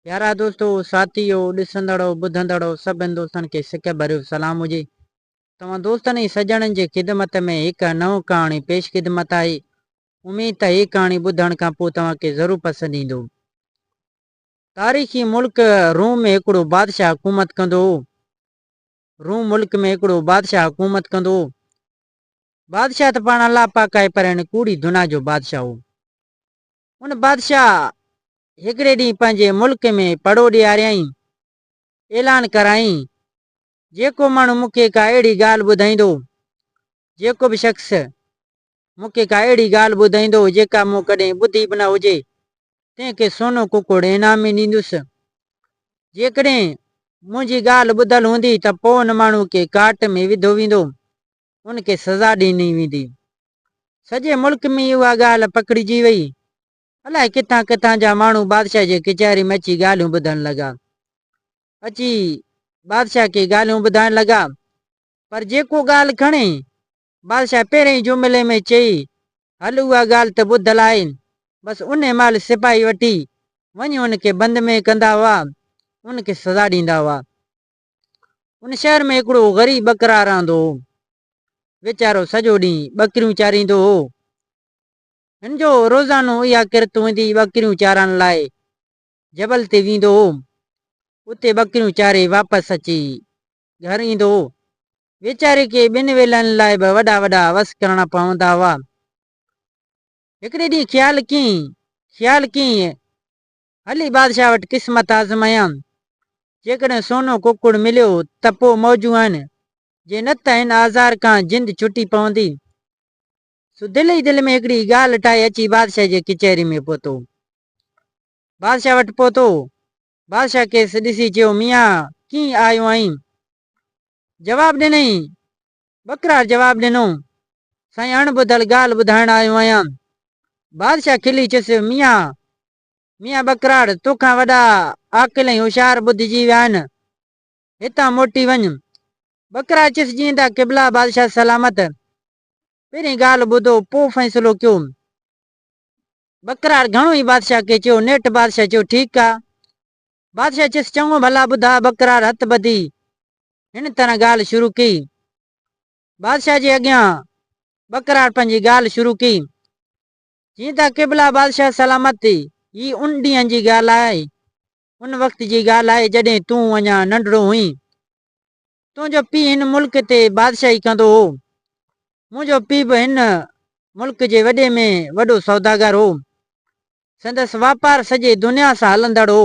प्यारा दोस्तों, साथियों, ॾिसंदड़ो ॿुधंदड़ो सभिनि दोस्तनि खे सिक भरियो सलाम हुजे। तव्हां दोस्तनि ऐं सॼणनि जे ख़िदमत में हिकु नओं कहाणी पेश ख़िदमत आहे। उमेद त हीअ कहाणी ॿुधण खां पोइ तव्हांखे ज़रूरु पसंदि ईंदो। तारीख़ी मुल्क रोम में हिकिड़ो बादशाह हुकूमत कंदो हो। रोम मुल्क में हिकिड़ो बादशाह हुकूमत कंदो हो। बादशाह त पाण अलाह पाक आहे, पर हिन कूड़ी दुना जो बादशाह हो। उन बादशाह हिकिड़े ॾींहुं पंहिंजे मुल्क में पड़ो ॾियारियईं, ऐलान कराईं, जेको माण्हू मूंखे का अहिड़ी ॻाल्हि ॿुधाईंदो, जेको बि शख़्स मूंखे का अहिड़ी ॻाल्हि ॿुधाईंदो जेका मूं कॾहिं ॿुधी बि न हुजे, तंहिंखे सोनो कुकुड़ इनाम में ॾींदुसि। जेकॾहिं मुंहिंजी ॻाल्हि ॿुधल हूंदी त पोइ हुन माण्हू खे काट में विधो वेंदो, उनखे सज़ा ॾिनी वेंदी। सॼे मुल्क में उहा ॻाल्हि पकड़िजी वई। अलाए किथां किथां जा माण्हू बादशाह जे कचहरी में अची ॻाल्हियूं ॿुधण लॻा, अची बादशाह खे ॻाल्हियूं ॿुधाइण लॻा। पर जेको ॻाल्हि खणे, बादशाह पहिरें ई जुमिले में चई, हल उहा ॻाल्हि त ॿुधल आहे। बसि उन महिल सिपाही वठी वञी उनखे बंद में कंदा हुआ, उनखे सज़ा ॾींदा हुआ। उन शहर में हिकिड़ो ग़रीब बकरा रहंदो हो। वीचारो सॼो ॾींहुं ॿकरियूं चारींदो हो। हिन जो रोज़ानो इहा किरत हूंदी, ॿकरियूं चारण लाइ जबल ते वेंदो हो। उते ॿकरियूं चारे वापसि अची घर ईंदो हो। वीचारे खे ॿिनि वेलनि लाइ बि वॾा वॾा वस करणा पवंदा हुआ। हिकिड़े ॾींहुं ख़्यालु कीअं हली बादशाह वटि क़िस्मत आज़मायां। जेकॾहिं सोनो कुकुड़ मिलियो त पोइ मौजूं आहिनि, जे न त हिन आज़ार खां जिंद छुटी पवंदी। सो दिलि ई दिलि में हिकिड़ी ॻाल्हि ठाहे अची बादशाह जे कचहरी में पहुतो। बादशाह वटि पहुतो। बादशाह खेसि ॾिसी चयो, मियां कीअं आयो आहीं? जवाबु ॾिनई, बकरा जवाबु ॾिनो, साईं अणॿुधल ॻाल्हि ॿुधाइण आयो आहियां। बादशाह खिली चयुसि, मियां बकराड़, तोखां वॾा आकिल ऐं होशियार ॿुधिजी विया आहिनि, हितां मोटी वञ। बकरा चयुसि, जीअं त क़िबला बादशाह सलामत, पहिरीं ॻाल्हि ॿुधो पोइ फ़ैसिलो कयो। बकरार घणो ई बादशाह खे चयो। नेठि बादशाह चयो, ठीकु आहे। बादशाह चयुसि, चङो भला ॿुधा। बकरार हथ ॿधी हिन तरह ॻाल्हि शुरू कई। बादशाह जे अॻियां बकरार पंहिंजी ॻाल्हि शुरू कई। जीअं त क़िबला बादशाह सलामत, ही उन ॾींहंनि जी ॻाल्हि आहे, उन वक़्त जी ॻाल्हि आहे जॾहिं तूं अञा नंढड़ो हुई। तुंहिंजो पीउ हिन मुल्क ते बादशाही कंदो हो। मुंहिंजो पीउ बि हिन मुल्क जे वॾे में वॾो सौदागर हो। संदसि वापारु सॼे दुनिया सां हलंदड़ हो।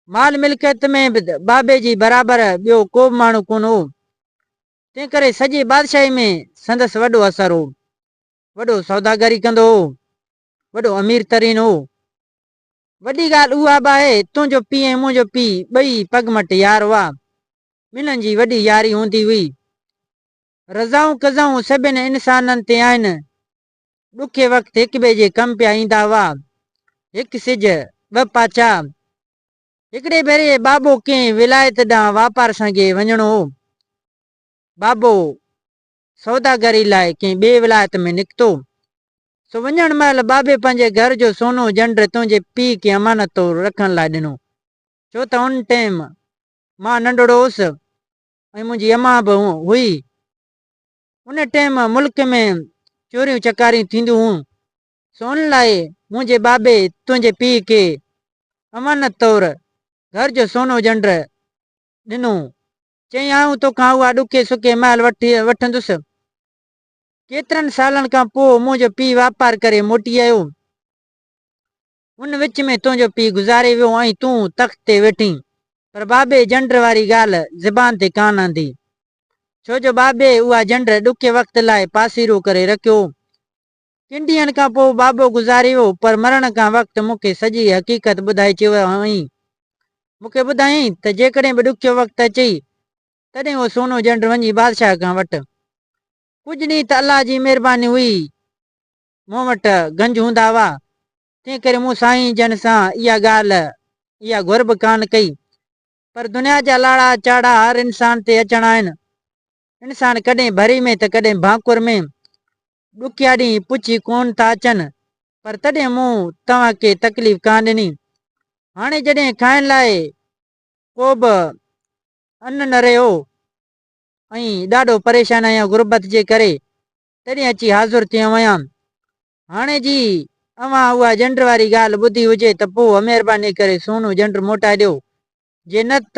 माल मिल्कियत में बि बाबे जी बराबरि ॿियो को बि माण्हू कोन हो। तंहिं करे सॼी बादशाही में संदसि वॾो असरु हो। वॾो सौदागरी कंदो हो, वॾो अमीर तरीन हो। वॾी ॻाल्हि उहा बि आहे, तुंहिंजो पीउ ऐं मुंहिंजो पीउ ॿई पगमट यार हुआ। ॿिन्हिनि जी वॾी यारी हूंदी हुई। रज़ाऊं कज़ाऊं सभिनि इंसाननि ते आहिनि। ॾुखे वक़्तु हिक ॿिए जे कम पिया ईंदा हुआ। हिकु सिज ॿ पाचा। हिकिड़े भेरे बाबो कंहिं विलायत ॾांहुं वापार संगे वञिणो हो। बाबो सौदागरी लाइ कंहिं ॿिए विलायत में निकितो। सो वञण महिल बाबे पंहिंजे घर जो सोनो झंड तुंहिंजे पीउ खे अमानत तौरु रखण लाइ ॾिनो। छो त उन टाइम मां नंढड़ो हुउसि ऐं मुंहिंजी अम्मा बि हुई। उन टाइम मुल्क में चोरियूं चकारियूं थींदियूं हुयूं। सो उन लाइ मुंहिंजे बाबे तुंहिंजे पीउ खे अमानत तौरु घर जो सोनो झंड ॾिनो। चई, आऊं तोखां उहा ॾुखे सुखे महिल वठंदुसि। केतिरनि सालनि खां पोइ मुंहिंजो पीउ वापारु करे मोटी आयो। उन विच में तुंहिंजो पीउ गुज़ारे वियो ऐं तूं तख़्त ते वेठी। पर बाबे झंड वारी ॻाल्हि ज़बान ते कान आंदी, छो जो बाबे उहा झंड ॾुखे वक़्त लाइ पासीरो करे रखियो। किन ॾींहंनि खां पोइ बाबो गुज़ारे वियो, पर मरण खां वक़्तु मूंखे सॼी हक़ीक़त ॿुधाए चयो हुअईं। मूंखे ॿुधायईं त जेकॾहिं बि ॾुखियो वक़्तु अचई तॾहिं उहो सोनो झंड वञी बादशाह खां वटि। कुझु ॾींहं त अलाह जी महिरबानी हुई, मूं वटि गंज हूंदा हुआ। तंहिं करे मूं साईं जन सां इहा घुर बि कान कई। पर दुनिया जा लाड़ा चाड़ा हर इंसान ते अचणा आहिनि। इंसान कॾहिं भरी में त कॾहिं भाकुर में। ॾुखिया ॾींहुं पुछी कोन था अचनि, पर तॾहिं मूं तव्हांखे तकलीफ़ कान ॾिनी। हाणे जॾहिं खाइण लाइ को बि अन्न न रहियो ऐं ॾाढो परेशान आहियां गुरबत जे करे, तॾहिं अची हाज़ुर थियो आहियां। हाणे जी अव्हां उहा झंड वारी ॻाल्हि ॿुधी हुजे त पोइ महिरबानी करे सोनू झंड मोटाए ॾियो, जे न त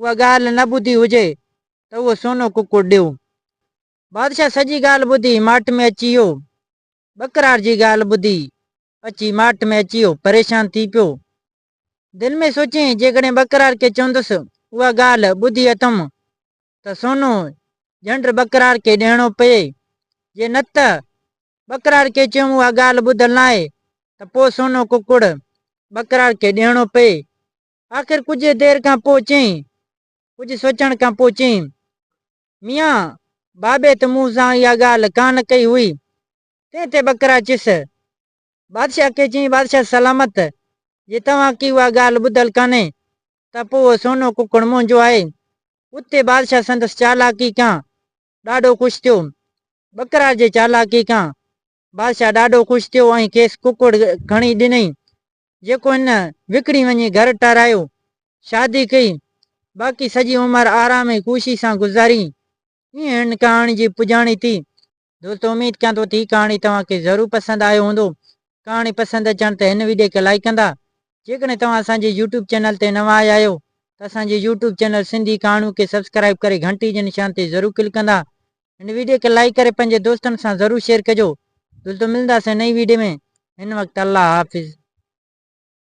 उहा ॻाल्हि न ॿुधी हुजे त उहो सोनो कुकुड़ ॾियो। बादशाह सॼी ॻाल्हि ॿुधी माठ में अची वियो। बकरार जी ॻाल्हि ॿुधी अची माठ में अची वियो, परेशान थी पियो। दिलि में सोचई जेकॾहिं बकरार खे चवंदुसि उहा ॻाल्हि ॿुधी अथमि त सोनू झंड बकरार खे ॾियणो पए, जे न त बकरार खे चयूं उहा ॻाल्हि ॿुधण लाइ त पोइ सोनो कुकुड़ बकरार खे ॾियणो पए। आख़िर कुझु देरि खां पोइ चई, कुझु सोचण खां पोइ चई, मियां बाबे त मूं सां इहा ॻाल्हि कान कई हुई। तंहिं ते बकरा चिस बादशाह खे चई, बादशाह सलामत, जे तव्हां की उहा ॻाल्हि ॿुधल कान्हे त पोइ सोनो कुकुड़ मुंहिंजो आहे। उते बादशाह संदसि चालाकी खां ॾाढो ख़ुशि थियो। बकरार जे चालाकी खां बादशाह ॾाढो ख़ुशि थियो ऐं खेसि कुकुड़ खणी ॾिनई, जेको हिन विकिणी वञी घर ठारायो, शादी कई, बाक़ी सॼी उमिरि आराम ऐं ख़ुशी सां गुज़ारी। ईअं हिन कहाणी जी पुॼाणी थी। दोस्तों उम्मीद कयां थो थी कहाणी तव्हांखे ज़रूरु पसंदि आयो हूंदो। कहाणी पसंदि अचण त हिन वीडियो खे लाइक कंदा। जेकॾहिं तव्हां असांजे यूट्यूब चैनल ते नवां आया आहियो त असांजे यूट्यूब चैनल सिंधी कहाणियूं खे सब्सक्राइब करे घंटी जे निशान ते ज़रूरु क्लिक कंदा। हिन वीडियो खे लाइक करे पंहिंजे दोस्तनि सां ज़रूरु शेयर कजो। दोस्तों मिलंदासीं नई वीडियो में। हिन वक़्तु अल्लाह हाफ़िज़।